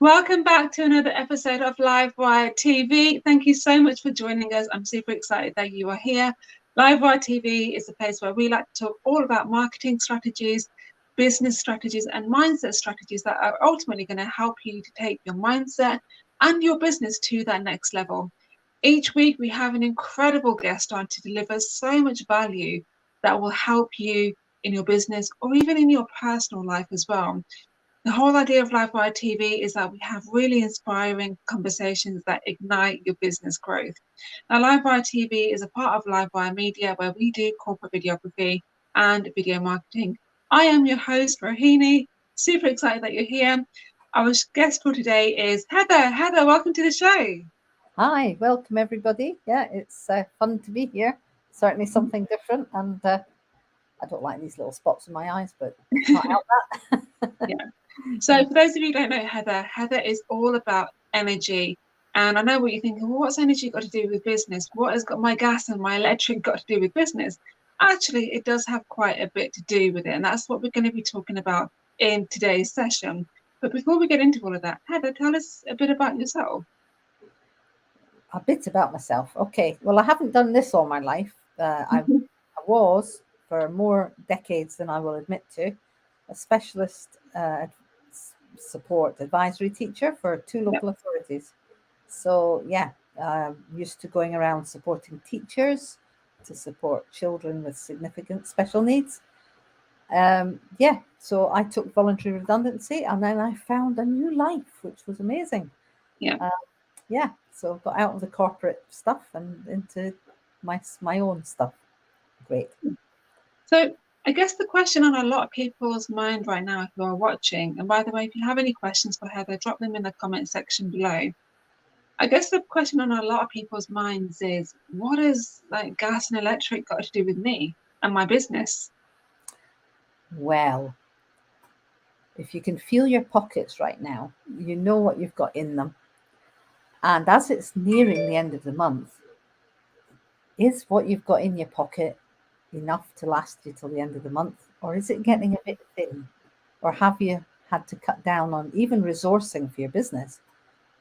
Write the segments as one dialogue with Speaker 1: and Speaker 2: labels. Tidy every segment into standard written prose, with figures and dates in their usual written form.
Speaker 1: Welcome back to another episode of Livewire TV. Thank you so much for joining us. I'm super excited that you are here. Livewire TV is a place where we like to talk all about marketing strategies, business strategies, and mindset strategies that are ultimately going to help you to take your mindset and your business to that next level. Each week, we have an incredible guest on to deliver so much value that will help you in your business or even in your personal life as well. The whole idea of Livewire TV is that we have really inspiring conversations that ignite your business growth. Now, Livewire TV is a part of Livewire Media where we do corporate videography and video marketing. I am your host, Rohini. Super excited that you're here. Our guest for today is Heather. Heather, welcome to the show.
Speaker 2: Hi, welcome everybody. Yeah, it's fun to be here. Certainly something different, and I don't like these little spots in my eyes, but can't help that.
Speaker 1: Yeah. So for those of you who don't know Heather, Heather is all about energy. And I know what you're thinking, well, what's energy got to do with business? What has got my gas and my electric got to do with business? Actually, it does have quite a bit to do with it. And that's what we're going to be talking about in today's session. But before we get into all of that, Heather, tell us a bit about yourself.
Speaker 2: A bit about myself. Okay, well, I haven't done this all my life. I was, for more decades than I will admit to, a specialist support advisory teacher for two local authorities. So, yeah, used to going around supporting teachers to support children with significant special needs. So I took voluntary redundancy and then I found a new life, which was amazing.
Speaker 1: Yeah.
Speaker 2: So got out of the corporate stuff and into my own stuff. Great.
Speaker 1: So I guess the question on a lot of people's mind right now, if you are watching, and by the way, if you have any questions for Heather, drop them in the comment section below. I guess the question on a lot of people's minds is, what has like gas and electric got to do with me and my business?
Speaker 2: Well, if you can feel your pockets right now, you know what you've got in them. And as it's nearing the end of the month, is what you've got in your pocket enough to last you till the end of the month? Or is it getting a bit thin? Or have you had to cut down on even resourcing for your business?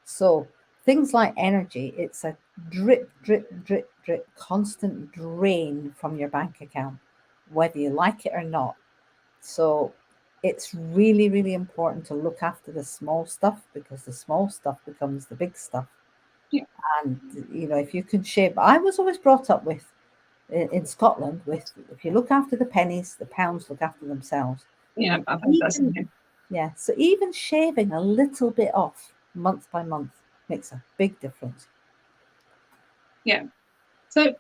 Speaker 2: So things like energy, it's a drip, drip, drip, drip, constant drain from your bank account, whether you like it or not. So it's really, really important to look after the small stuff because the small stuff becomes the big stuff.
Speaker 1: Yeah.
Speaker 2: And, if you can shave, I was always brought up with, in Scotland, with if you look after the pennies, the pounds look after themselves.
Speaker 1: Yeah, I've heard that something.
Speaker 2: Yeah, so even shaving a little bit off month by month makes a big difference.
Speaker 1: Yeah. So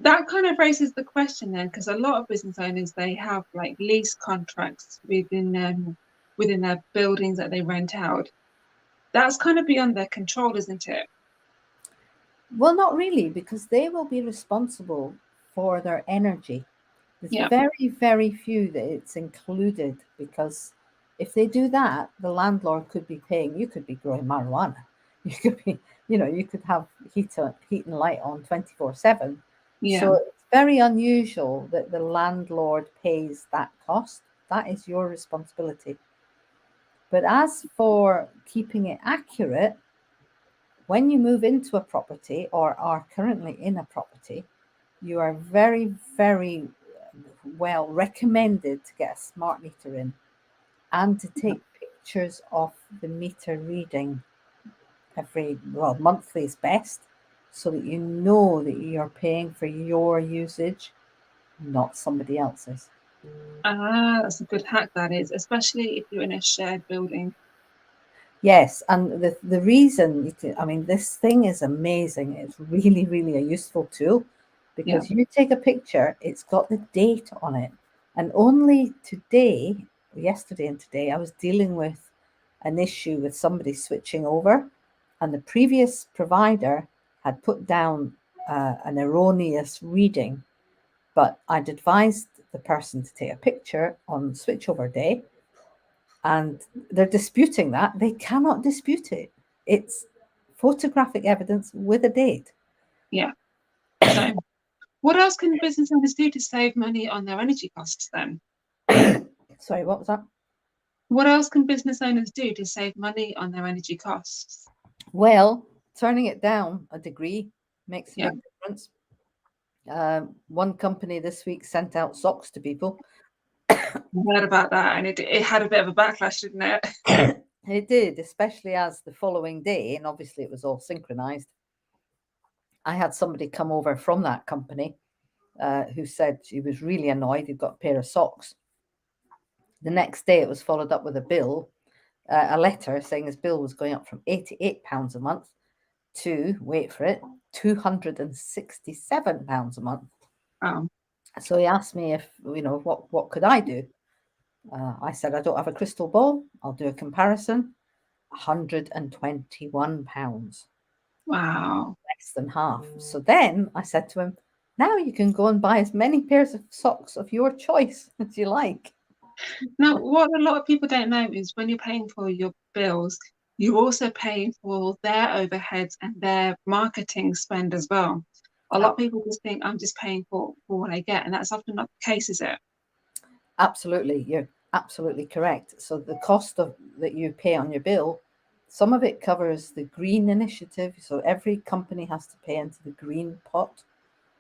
Speaker 1: that kind of raises the question then, because a lot of business owners, they have like lease contracts within their buildings that they rent out. That's kind of beyond their control, isn't it?
Speaker 2: Well, not really, because they will be responsible for their energy. There's very, very few that it's included because if they do that, the landlord could be paying, you could be growing marijuana. You could be, you could have heat and light on 24/7.
Speaker 1: Yeah.
Speaker 2: So it's very unusual that the landlord pays that cost. That is your responsibility. But as for keeping it accurate, when you move into a property or are currently in a property, you are very, very well recommended to get a smart meter in and to take pictures of the meter reading monthly is best, so that you know that you're paying for your usage, not somebody else's.
Speaker 1: That's a good hack, that is, especially if you're in a shared building.
Speaker 2: Yes, and the reason, this thing is amazing. It's really, really a useful tool because you take a picture, it's got the date on it. And only yesterday and today, I was dealing with an issue with somebody switching over, and the previous provider had put down an erroneous reading, but I'd advised the person to take a picture on switchover day. And they're disputing that. They cannot dispute it. It's photographic evidence with a date.
Speaker 1: Yeah. So what else can business owners do to save money on their energy costs then?
Speaker 2: Sorry, what was that?
Speaker 1: What else can business owners do to save money on their energy costs?
Speaker 2: Well, turning it down a degree makes a
Speaker 1: Yeah,
Speaker 2: big difference. One company this week sent out socks to people.
Speaker 1: I heard about that, and it had a bit of a backlash, didn't it?
Speaker 2: It did, especially as the following day, and obviously it was all synchronized. I had somebody come over from that company who said she was really annoyed he'd got a pair of socks. The next day, it was followed up with a bill, a letter saying his bill was going up from £88 a month to, wait for it, £267 a month.
Speaker 1: Oh,
Speaker 2: So he asked me if, what could I do? I said, I don't have a crystal ball. I'll do a comparison. £121,
Speaker 1: wow.
Speaker 2: less than half. So then I said to him, now you can go and buy as many pairs of socks of your choice as you like.
Speaker 1: Now, what a lot of people don't know is when you're paying for your bills, you're also paying for their overheads and their marketing spend as well. A lot of people just think I'm just paying for what I get, and that's often not the case, is it?
Speaker 2: Absolutely, you're absolutely correct. So the cost of that you pay on your bill, some of it covers the green initiative. So every company has to pay into the green pot.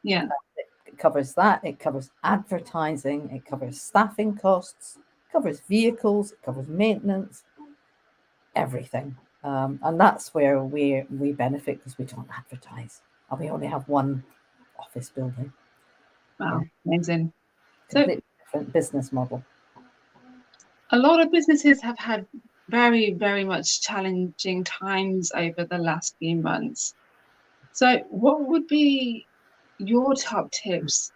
Speaker 1: Yeah.
Speaker 2: It covers that. It covers advertising. It covers staffing costs. It covers vehicles. It covers maintenance. Everything, and that's where we benefit because we don't advertise, and we only have one office building. Yeah,
Speaker 1: Wow, amazing. So
Speaker 2: completely different business model.
Speaker 1: a lot of businesses have had very, very much challenging times over the last few months. So what would be your top tips?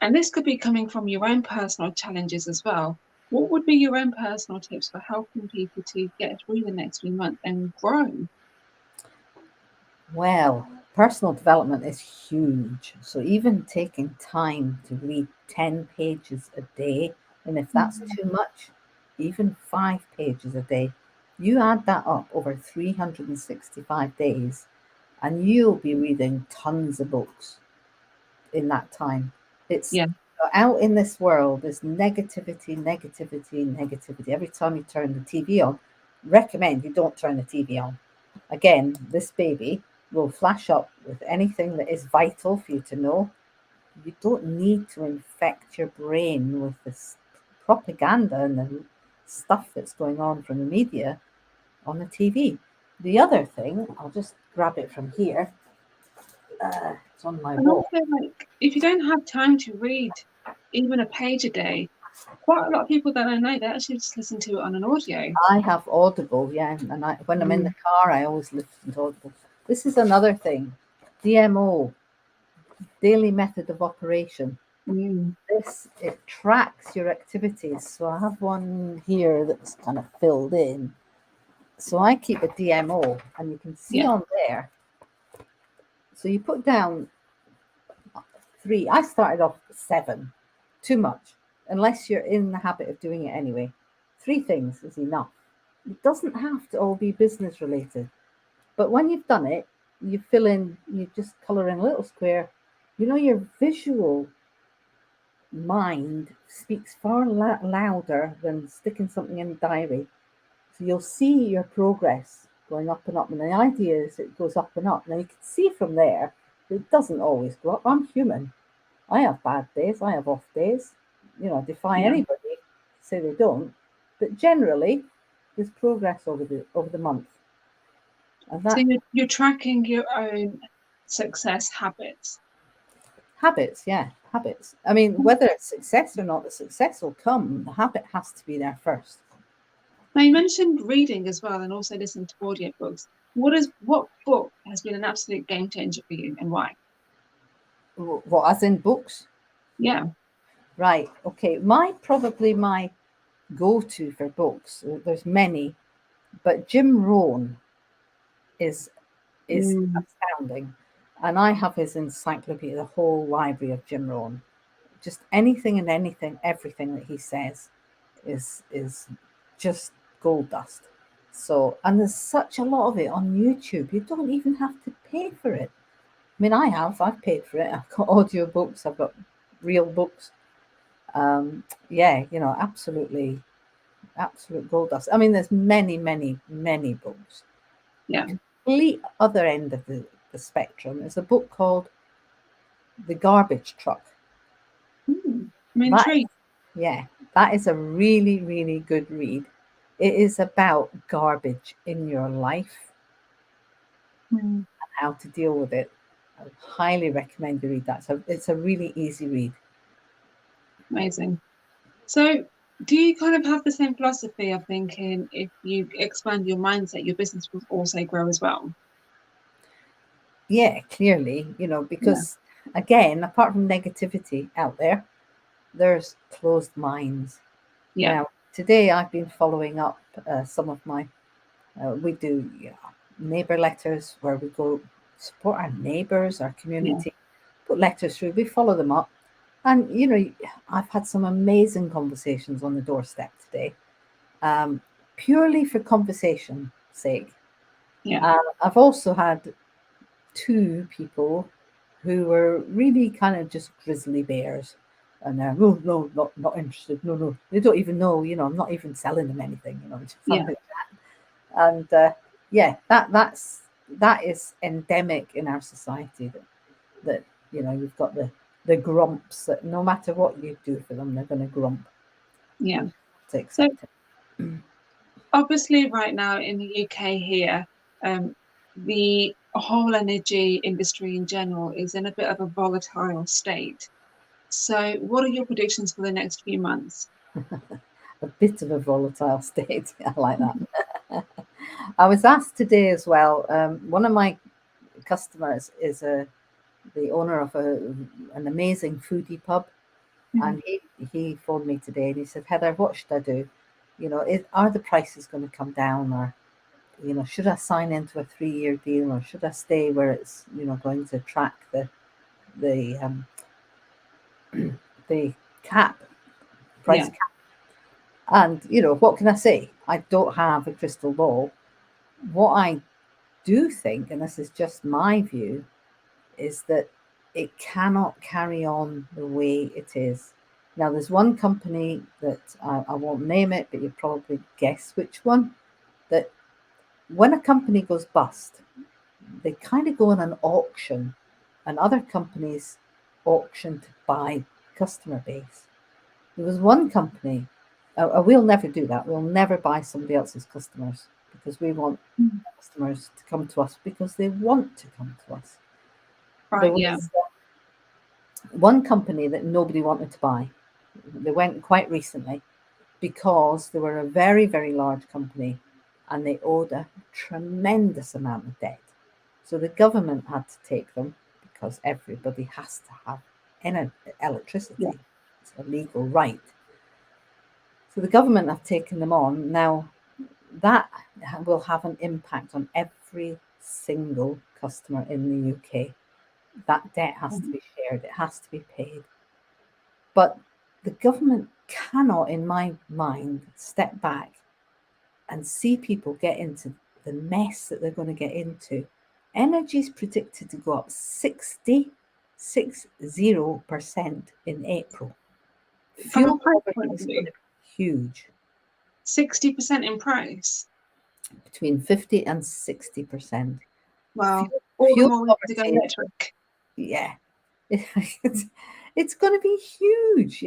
Speaker 1: And this could be coming from your own personal challenges as well. What would be your own personal tips for helping people to get through the next few months and grow?
Speaker 2: Well, personal development is huge. So even taking time to read 10 pages a day, and if that's
Speaker 1: Mhm.
Speaker 2: too much, even 5 pages a day, you add that up over 365 days, and you'll be reading tons of books in that time. It's
Speaker 1: Yeah,
Speaker 2: out in this world, there's negativity, negativity, negativity. Every time you turn the TV on, recommend you don't turn the TV on. Again, this baby will flash up with anything that is vital for you to know. You don't need to infect your brain with this propaganda and the stuff that's going on from the media on the TV. The other thing, I'll just grab it from here. It's on my
Speaker 1: and
Speaker 2: wall.
Speaker 1: also like if you don't have time to read even a page a day, quite a lot of people that I know they actually just listen to it on an audio.
Speaker 2: I have Audible, yeah, and when I'm in the
Speaker 1: Mm,
Speaker 2: car, I always listen to Audible. This is another thing, DMO, daily method of operation.
Speaker 1: mm,
Speaker 2: This it tracks your activities. So I have one here that's kind of filled in. So I keep a DMO, and you can see
Speaker 1: yeah,
Speaker 2: on there. So you put down 3. I started off 7, too much, unless you're in the habit of doing it anyway. 3 things is enough. It doesn't have to all be business related. But when you've done it, you fill in, you just color in a little square. Your visual mind speaks far louder than sticking something in a diary. So you'll see your progress going up and up. And the idea is it goes up and up. Now you can see from there, it doesn't always go up. I'm human. I have bad days. I have off days. I defy
Speaker 1: yeah.
Speaker 2: anybody to say they don't. But generally, there's progress over the month. And
Speaker 1: So
Speaker 2: that
Speaker 1: you're tracking your own success habits.
Speaker 2: habits, yeah, habits. I mean, whether it's success or not, the success will come. The habit has to be there first.
Speaker 1: Now you mentioned reading as well and also listening to audiobooks. What book has been an absolute game changer for you and why?
Speaker 2: What, as in books?
Speaker 1: Yeah.
Speaker 2: Right. Okay. My go-to for books. There's many, but Jim Rohn is
Speaker 1: Mm,
Speaker 2: astounding, and I have his encyclopedia, the whole library of Jim Rohn. Just anything and anything, everything that he says is just gold dust. So, and there's such a lot of it on YouTube. You don't even have to pay for it. I mean, I've paid for it. I've got audiobooks, I've got real books. Yeah, absolutely absolute gold dust. I mean, there's many, many, many books.
Speaker 1: Yeah.
Speaker 2: Complete other end of the spectrum is a book called The Garbage Truck.
Speaker 1: I'm
Speaker 2: That,
Speaker 1: intrigued.
Speaker 2: yeah, that is a really, really good read. It is about garbage in your life and how to deal with it. I highly recommend you read that. So it's a really easy read.
Speaker 1: Amazing. So, do you kind of have the same philosophy of thinking if you expand your mindset, your business will also grow as well?
Speaker 2: Yeah, clearly,
Speaker 1: Yeah.
Speaker 2: because again, apart from negativity out there, there's closed minds.
Speaker 1: Yeah.
Speaker 2: Now, today I've been following up some of my, we do neighbour letters where we go support our neighbours, our
Speaker 1: Yeah.
Speaker 2: community, put letters through, we follow them up. And, I've had some amazing conversations on the doorstep today, um, purely for conversation's sake.
Speaker 1: Yeah.
Speaker 2: I've also had two people who were really kind of just grizzly bears. And they're, no, no, not interested. No, no. They don't even know, I'm not even selling them anything, just
Speaker 1: Yeah.
Speaker 2: having a chat. And yeah, that is endemic in our society that you've got the grumps that no matter what you do for them, they're going to grump
Speaker 1: Yeah.
Speaker 2: to
Speaker 1: So,
Speaker 2: accept it.
Speaker 1: obviously, right now in the UK here, the whole energy industry in general is in a bit of a volatile state. So, what are your predictions for the next few months?
Speaker 2: A bit of a volatile state. I like that. I was asked today as well. One of my customers is the owner of an amazing foodie pub,
Speaker 1: Mhm.
Speaker 2: and he phoned me today and he said, Heather, what should I do? Are the prices going to come down, or should I sign into a 3-year deal, or should I stay where it's going to track the the cap price
Speaker 1: Yeah.
Speaker 2: cap? And what can I say? I don't have a crystal ball. What I do think, and this is just my view, is that it cannot carry on the way it is. Now, there's one company that I won't name it, but you probably guess which one. That when a company goes bust, they kind of go on an auction, and other companies auction to buy customer base. There was one company, we'll never do that. We'll never buy somebody else's customers because we want
Speaker 1: Mm.
Speaker 2: customers to come to us because they want to come to us. There
Speaker 1: Right. Yeah.
Speaker 2: was one company that nobody wanted to buy. They went quite recently because they were a very, very large company and they owed a tremendous amount of debt. So the government had to take them because everybody has to have
Speaker 1: Yeah.
Speaker 2: electricity. It's a legal right. So the government have taken them on. Now, that will have an impact on every single customer in the UK. That debt has to
Speaker 1: Mhm.
Speaker 2: be shared, it has to be paid. But the government cannot, in my mind, step back and see people get into the mess that they're going to get into. Energy is predicted to go up 60% in April.
Speaker 1: From a
Speaker 2: Fuel
Speaker 1: price
Speaker 2: poverty
Speaker 1: point of
Speaker 2: is going
Speaker 1: view,
Speaker 2: to be huge,
Speaker 1: 60% in price.
Speaker 2: between 50 and 60%.
Speaker 1: Well, all the
Speaker 2: Fuel
Speaker 1: more reason to go
Speaker 2: poverty,
Speaker 1: electric.
Speaker 2: yeah, it's, it's going to be huge.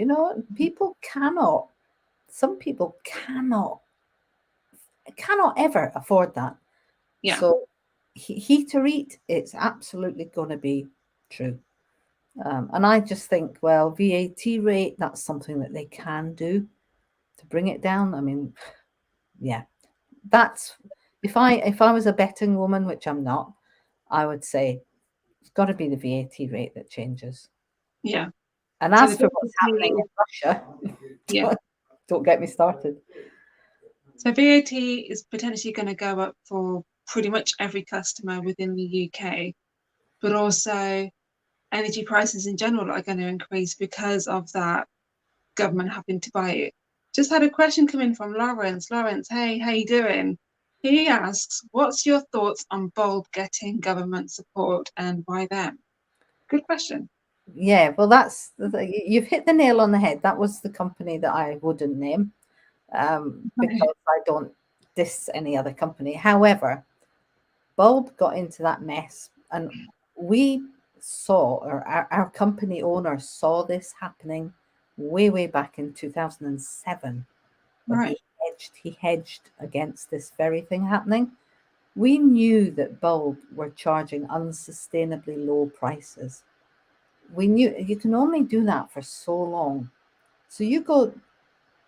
Speaker 2: Some people cannot ever afford that.
Speaker 1: Yeah.
Speaker 2: So heat or eat, it's absolutely going to be true. And I just think, well, VAT rate, that's something that they can do to bring it down. I mean, yeah, that's if I was a betting woman, which I'm not, I would say it's got to be the VAT rate that changes.
Speaker 1: Yeah.
Speaker 2: And
Speaker 1: So the
Speaker 2: as for what's
Speaker 1: VAT
Speaker 2: happening
Speaker 1: is,
Speaker 2: in Russia,
Speaker 1: yeah.
Speaker 2: don't get me started.
Speaker 1: So VAT is potentially going to go up for pretty much every customer within the UK, but also energy prices in general are going to increase because of that government having to buy it. Just had a question come in from Lawrence. Lawrence, hey, how you doing? He asks, what's your thoughts on Bulb getting government support and why them? Good question.
Speaker 2: Yeah, well, you've hit the nail on the head. That was the company that I wouldn't name. because I don't diss any other company. However, Bulb got into that mess, and we saw, or our company owner saw this happening way back in 2007 when
Speaker 1: Right.
Speaker 2: he hedged against this very thing happening. We knew that Bulb were charging unsustainably low prices. We knew you can only do that for so long. So you go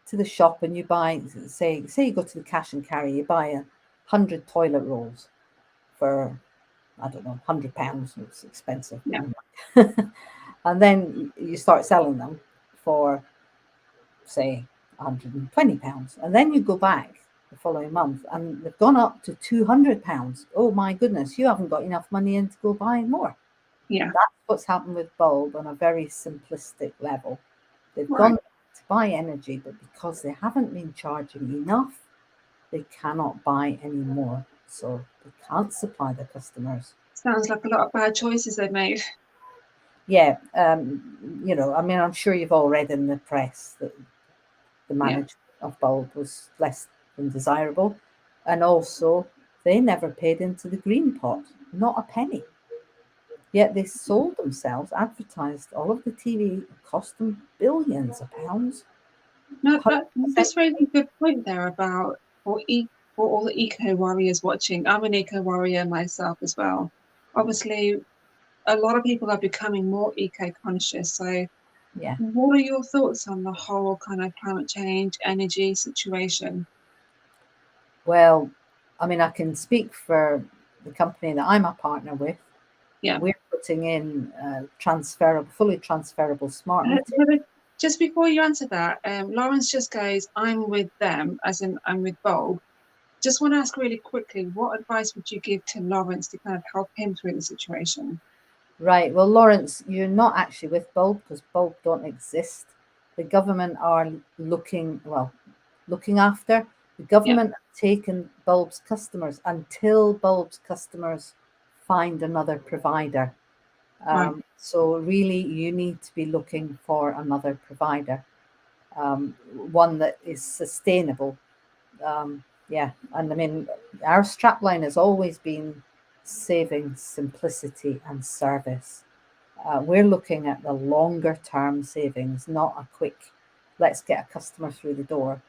Speaker 2: to the shop and you buy, say you go to the cash and carry, you buy 100 toilet rolls for, I don't know, £100. It's expensive.
Speaker 1: Yeah.
Speaker 2: And then you start selling them for, say, £120. And then you go back the following month and they've gone up to £200. Oh my goodness, you haven't got enough money in to go buy more.
Speaker 1: Yeah.
Speaker 2: That's what's happened with Bulb on a very simplistic level. They've
Speaker 1: Right.
Speaker 2: gone to buy energy, but because they haven't been charging enough, they cannot buy any more. So they can't supply the customers.
Speaker 1: Sounds like a lot of bad choices they've made.
Speaker 2: Yeah, I mean, I'm sure you've all read in the press that the
Speaker 1: Yeah.
Speaker 2: management of Bulb was less than desirable. And also, they never paid into the green pot, not a penny. Yet they sold themselves, advertised all of the TV, it cost them billions of pounds.
Speaker 1: No, that
Speaker 2: 100%
Speaker 1: this raises a good point there about for all the eco warriors watching. I'm an eco warrior myself as well. Obviously, a lot of people are becoming more eco conscious. So,
Speaker 2: yeah.
Speaker 1: what are your thoughts on the whole kind of climate change, energy situation?
Speaker 2: Well, I mean, I can speak for the company that I'm a partner with.
Speaker 1: Yeah.
Speaker 2: We're putting in fully transferable smart meters.
Speaker 1: Heather, just before you answer that, Lawrence just goes, I'm with them, as in I'm with Bulb. Just want to ask really quickly, what advice would you give to Lawrence to kind of help him through the situation?
Speaker 2: Right. Well, Lawrence, you're not actually with Bulb because Bulb don't exist. The government are looking after. The
Speaker 1: Yeah,
Speaker 2: government have taken Bulb's customers until Bulb's customers find another provider.
Speaker 1: right.
Speaker 2: So really, you need to be looking for another provider, one that is sustainable. Yeah, and I mean, our strapline has always been saving, simplicity, and service. We're looking at the longer term savings, not a quick, let's get a customer through the door.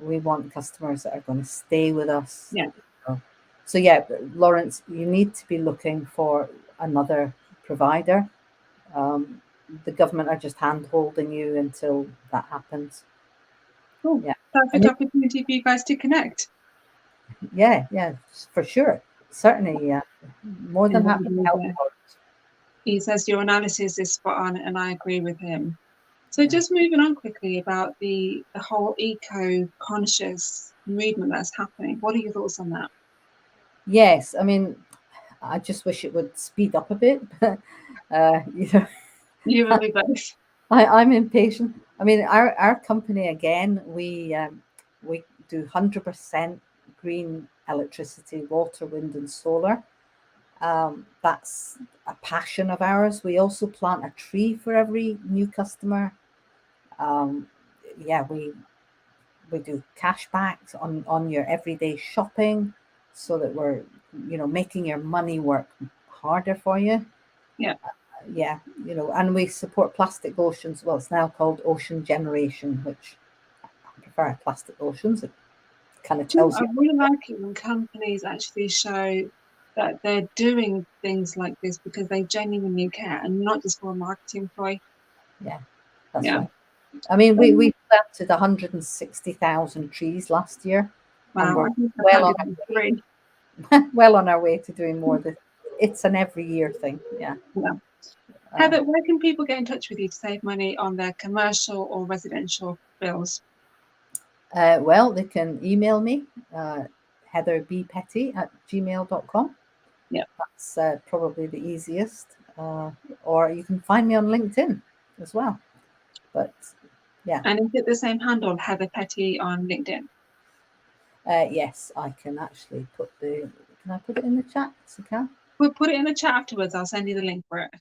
Speaker 2: We want customers that are going to stay with us.
Speaker 1: Yeah.
Speaker 2: So, yeah, Lawrence, you need to be looking for another provider. The government are just hand holding you until that happens.
Speaker 1: Cool.
Speaker 2: Yeah.
Speaker 1: Perfect
Speaker 2: And
Speaker 1: opportunity for you guys to connect.
Speaker 2: yeah, for sure. Certainly, more than happy to help.
Speaker 1: He says your analysis is spot on, and I agree with him. So
Speaker 2: Yeah.
Speaker 1: just moving on quickly about the whole eco-conscious movement that's happening. What are your thoughts on that?
Speaker 2: Yes, I mean, I just wish it would speed up a bit. You know,
Speaker 1: You and me both.
Speaker 2: I'm impatient. I mean, our company again, we do 100% green electricity, water, wind, and solar. That's a passion of ours. We also plant a tree for every new customer. Um, yeah, we do cash backs on your everyday shopping, so that we're making your money work harder for you.
Speaker 1: Yeah.
Speaker 2: Yeah, and we support plastic oceans. Well, it's now called ocean generation, which I prefer plastic oceans. It kind of
Speaker 1: Do you know,
Speaker 2: tells
Speaker 1: I
Speaker 2: you.
Speaker 1: really like it when companies actually show that they're doing things like this because they genuinely care and not just for a marketing ploy.
Speaker 2: Yeah, that's
Speaker 1: Yeah.
Speaker 2: right. I mean, we
Speaker 1: Um,
Speaker 2: planted 160,000 trees last year, and
Speaker 1: wow,
Speaker 2: we're
Speaker 1: I think I
Speaker 2: well
Speaker 1: can't
Speaker 2: on
Speaker 1: do that in three.
Speaker 2: well on our way to doing more. It's an every year thing. Yeah.
Speaker 1: Yeah.
Speaker 2: Uh,
Speaker 1: Heather, where can people get in touch with you to save money on their commercial or residential bills?
Speaker 2: well, they can email me, heatherbpetty@gmail.com.
Speaker 1: Yeah.
Speaker 2: That's probably the easiest. Or you can find me on LinkedIn as well. But yeah,
Speaker 1: And is it the same handle, Heather Petty on LinkedIn?
Speaker 2: yes, I can actually can I put it in the chat? Yes, I can.
Speaker 1: We'll put it in the chat afterwards. I'll send you the link for it.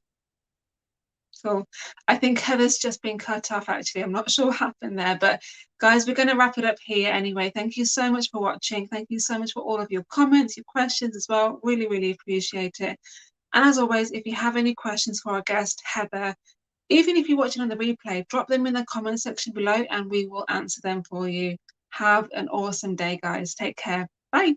Speaker 1: Cool. I think Heather's just been cut off, actually. I'm not sure what happened there, but guys, we're going to wrap it up here anyway. Thank you so much for watching. Thank you so much for all of your comments, your questions as well. Really, really appreciate it. And as always, if you have any questions for our guest, Heather, even if you're watching on the replay, drop them in the comment section below and we will answer them for you. Have an awesome day, guys. Take care. Bye.